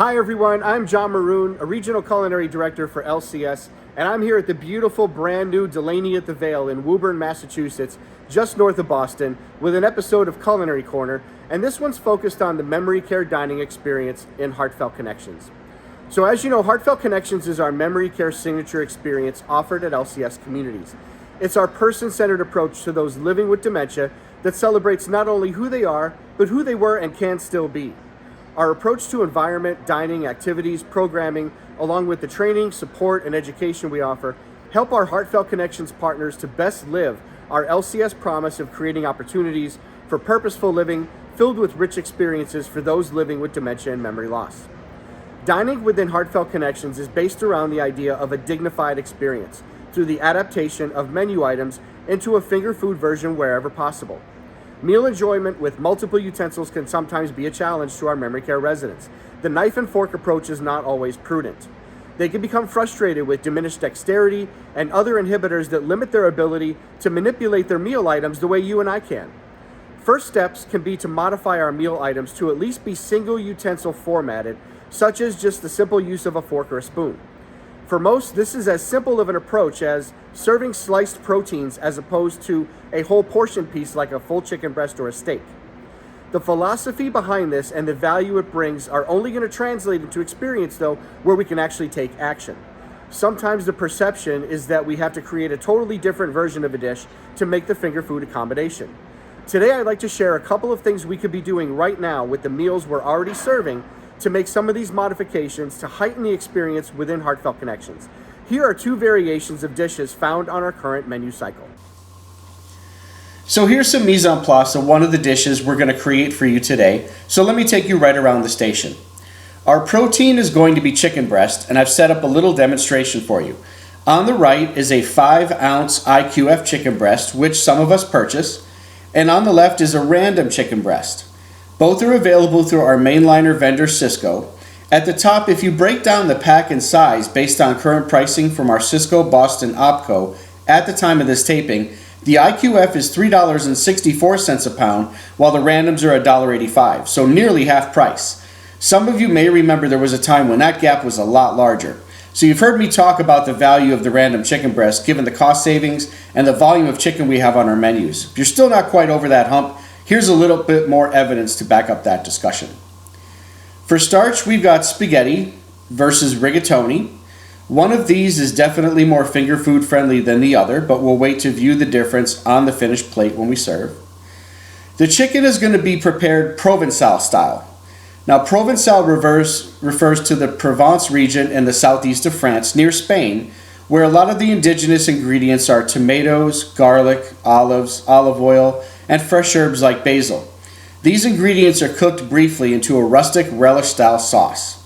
Hi everyone, I'm John Maroon, a Regional Culinary Director for LCS, and I'm here at the beautiful brand new Delaney at the Vale in Woburn, Massachusetts, just north of Boston, with an episode of Culinary Corner, and this one's focused on the memory care dining experience in HeartFelt Connections. So as you know, HeartFelt Connections is our memory care signature experience offered at LCS communities. It's our person-centered approach to those living with dementia that celebrates not only who they are, but who they were and can still be. Our approach to environment, dining, activities, programming, along with the training, support, and education we offer, help our HeartFelt Connections partners to best live our LCS promise of creating opportunities for purposeful living filled with rich experiences for those living with dementia and memory loss. Dining within HeartFelt Connections is based around the idea of a dignified experience through the adaptation of menu items into a finger food version wherever possible. Meal enjoyment with multiple utensils can sometimes be a challenge to our memory care residents. The knife and fork approach is not always prudent. They can become frustrated with diminished dexterity and other inhibitors that limit their ability to manipulate their meal items the way you and I can. First steps can be to modify our meal items to at least be single utensil formatted, such as just the simple use of a fork or a spoon. For most, this is as simple of an approach as serving sliced proteins as opposed to a whole portion piece like a full chicken breast or a steak. The philosophy behind this and the value it brings are only going to translate into experience, though, where we can actually take action. Sometimes the perception is that we have to create a totally different version of a dish to make the finger food accommodation. Today, I'd like to share a couple of things we could be doing right now with the meals we're already serving to make some of these modifications to heighten the experience within HeartFelt Connections. Here are two variations of dishes found on our current menu cycle. So here's some mise en place of one of the dishes we're going to create for you today. So let me take you right around the station. Our protein is going to be chicken breast, and I've set up a little demonstration for you. On the right is a 5-ounce IQF chicken breast, which some of us purchase, and on the left is a random chicken breast. Both are available through our mainliner vendor, Sysco. At the top, if you break down the pack and size based on current pricing from our Sysco Boston OpCo at the time of this taping, the IQF is $3.64 a pound, while the randoms are $1.85, so nearly half price. Some of you may remember there was a time when that gap was a lot larger. So you've heard me talk about the value of the random chicken breast given the cost savings and the volume of chicken we have on our menus. If you're still not quite over that hump, here's a little bit more evidence to back up that discussion. For starch, we've got spaghetti versus rigatoni. One of these is definitely more finger food friendly than the other, but we'll wait to view the difference on the finished plate when we serve. The chicken is going to be prepared Provençal style. Now, Provençal refers to the Provence region in the southeast of France, near Spain, where a lot of the indigenous ingredients are tomatoes, garlic, olives, olive oil, and fresh herbs like basil. These ingredients are cooked briefly into a rustic relish-style sauce.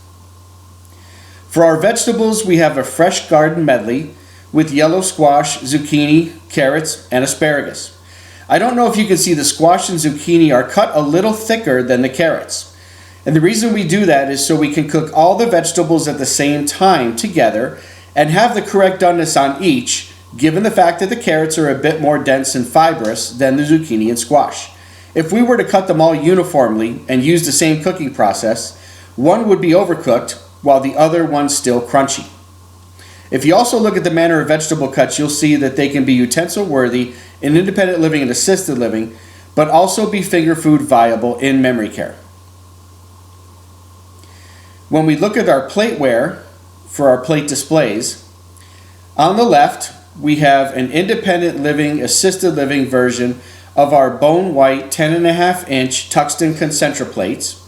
For our vegetables, we have a fresh garden medley with yellow squash, zucchini, carrots, and asparagus. I don't know if you can see the squash and zucchini are cut a little thicker than the carrots. And the reason we do that is so we can cook all the vegetables at the same time together and have the correct doneness on each, given the fact that the carrots are a bit more dense and fibrous than the zucchini and squash. If we were to cut them all uniformly and use the same cooking process, one would be overcooked while the other one's still crunchy. If you also look at the manner of vegetable cuts, you'll see that they can be utensil worthy in independent living and assisted living, but also be finger food viable in memory care. When we look at our plateware for our plate displays, on the left we have an independent living, assisted living version of our bone white 10.5-inch Tuxton Concentra plates.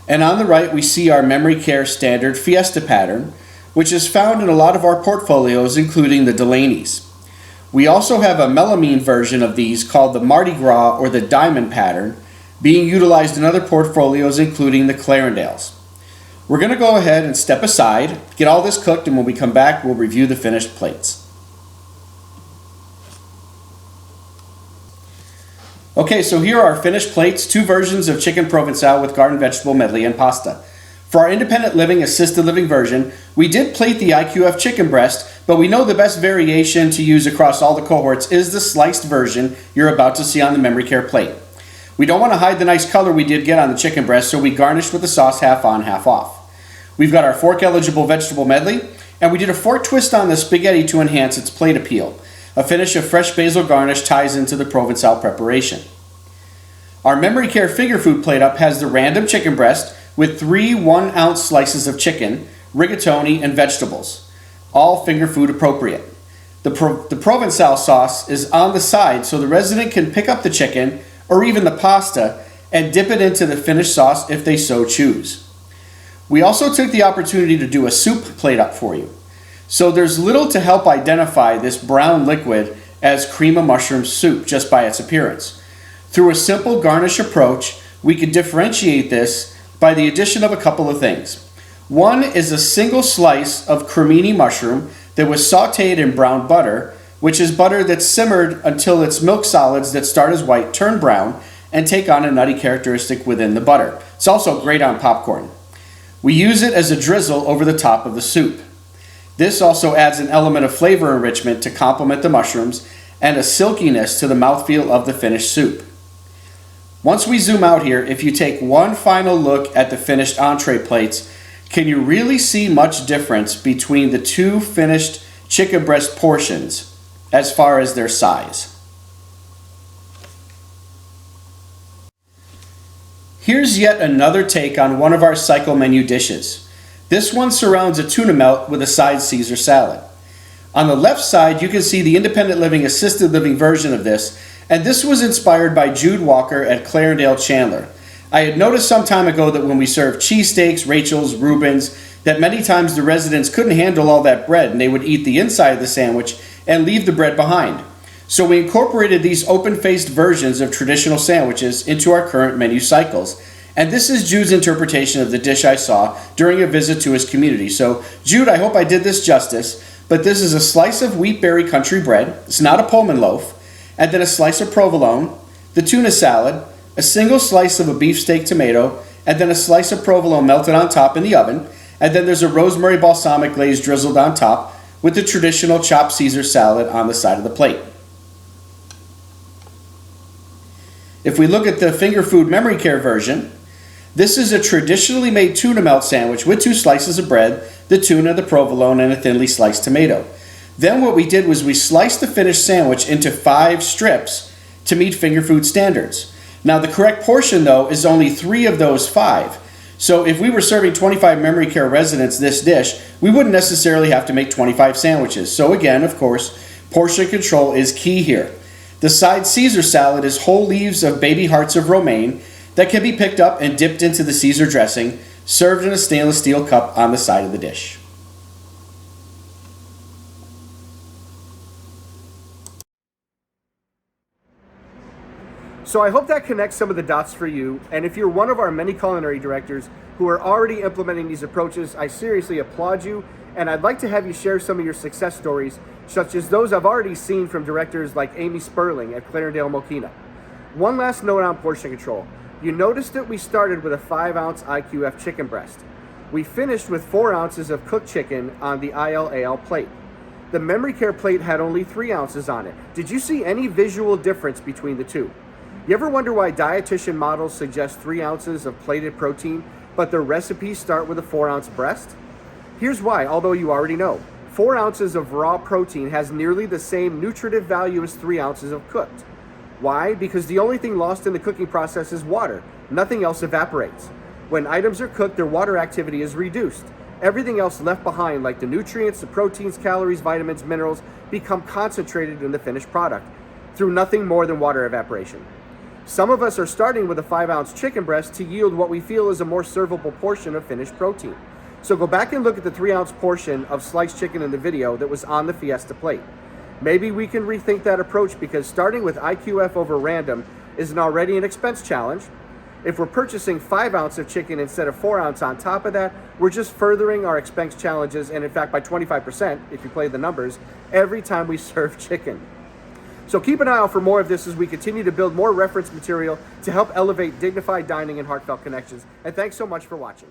And on the right we see our memory care standard Fiesta pattern, which is found in a lot of our portfolios, including the Delaney's. We also have a melamine version of these called the Mardi Gras or the Diamond pattern, being utilized in other portfolios, including the Clarendales. We're going to go ahead and step aside, get all this cooked, and when we come back, we'll review the finished plates. Okay, so here are our finished plates, 2 versions of chicken Provençal with garden vegetable medley and pasta. For our independent living, assisted living version, we did plate the IQF chicken breast, but we know the best variation to use across all the cohorts is the sliced version you're about to see on the memory care plate. We don't want to hide the nice color we did get on the chicken breast, so we garnished with the sauce half on, half off. We've got our fork eligible vegetable medley, and we did a fork twist on the spaghetti to enhance its plate appeal. A finish of fresh basil garnish ties into the Provençal preparation. Our memory care finger food plate up has the random chicken breast with 3 1-ounce slices of chicken, rigatoni, and vegetables, all finger food appropriate. The Provençal sauce is on the side so the resident can pick up the chicken or even the pasta and dip it into the finished sauce if they so choose. We also took the opportunity to do a soup plate up for you. So there's little to help identify this brown liquid as cream of mushroom soup just by its appearance. Through a simple garnish approach, we could differentiate this by the addition of a couple of things. One is a single slice of cremini mushroom that was sauteed in brown butter, which is butter that's simmered until its milk solids that start as white turn brown and take on a nutty characteristic within the butter. It's also great on popcorn. We use it as a drizzle over the top of the soup. This also adds an element of flavor enrichment to complement the mushrooms and a silkiness to the mouthfeel of the finished soup. Once we zoom out here, if you take one final look at the finished entree plates, can you really see much difference between the two finished chicken breast portions as far as their size? Here's yet another take on one of our cycle menu dishes. This one surrounds a tuna melt with a side Caesar salad. On the left side, you can see the independent living assisted living version of this, and this was inspired by Jude Walker at Clarendale Chandler. I had noticed some time ago that when we served cheesesteaks, Rachel's, Reuben's, that many times the residents couldn't handle all that bread and they would eat the inside of the sandwich and leave the bread behind. So we incorporated these open-faced versions of traditional sandwiches into our current menu cycles. And this is Jude's interpretation of the dish I saw during a visit to his community. So Jude, I hope I did this justice, but this is a slice of wheatberry country bread, it's not a Pullman loaf, and then a slice of provolone, the tuna salad, a single slice of a beefsteak tomato, and then a slice of provolone melted on top in the oven, and then there's a rosemary balsamic glaze drizzled on top with the traditional chopped Caesar salad on the side of the plate. If we look at the finger food memory care version, this is a traditionally made tuna melt sandwich with 2 slices of bread, the tuna, the provolone, and a thinly sliced tomato. Then what we did was we sliced the finished sandwich into 5 strips to meet finger food standards. Now the correct portion though is only 3 of those 5. So if we were serving 25 memory care residents this dish, we wouldn't necessarily have to make 25 sandwiches. So again, of course, portion control is key here. The side Caesar salad is whole leaves of baby hearts of romaine that can be picked up and dipped into the Caesar dressing, served in a stainless steel cup on the side of the dish. So I hope that connects some of the dots for you, and if you're one of our many culinary directors who are already implementing these approaches, I seriously applaud you, and I'd like to have you share some of your success stories, such as those I've already seen from directors like Amy Sperling at Clarendale Mokina. One last note on portion control. You noticed that we started with a 5-ounce IQF chicken breast. We finished with 4 ounces of cooked chicken on the ILAL plate. The memory care plate had only 3 ounces on it. Did you see any visual difference between the two? You ever wonder why dietitian models suggest 3 ounces of plated protein, but their recipes start with a 4-ounce breast? Here's why, although you already know. 4 ounces of raw protein has nearly the same nutritive value as 3 ounces of cooked. Why? Because the only thing lost in the cooking process is water. Nothing else evaporates. When items are cooked, their water activity is reduced. Everything else left behind, like the nutrients, the proteins, calories, vitamins, minerals, become concentrated in the finished product through nothing more than water evaporation. Some of us are starting with a 5-ounce chicken breast to yield what we feel is a more servable portion of finished protein. So go back and look at the 3-ounce portion of sliced chicken in the video that was on the Fiesta plate. Maybe we can rethink that approach, because starting with IQF over random is already an expense challenge. If we're purchasing 5 ounces of chicken instead of 4 ounces on top of that, we're just furthering our expense challenges, and in fact by 25%, if you play the numbers, every time we serve chicken. So keep an eye out for more of this as we continue to build more reference material to help elevate dignified dining and heartfelt connections. And thanks so much for watching.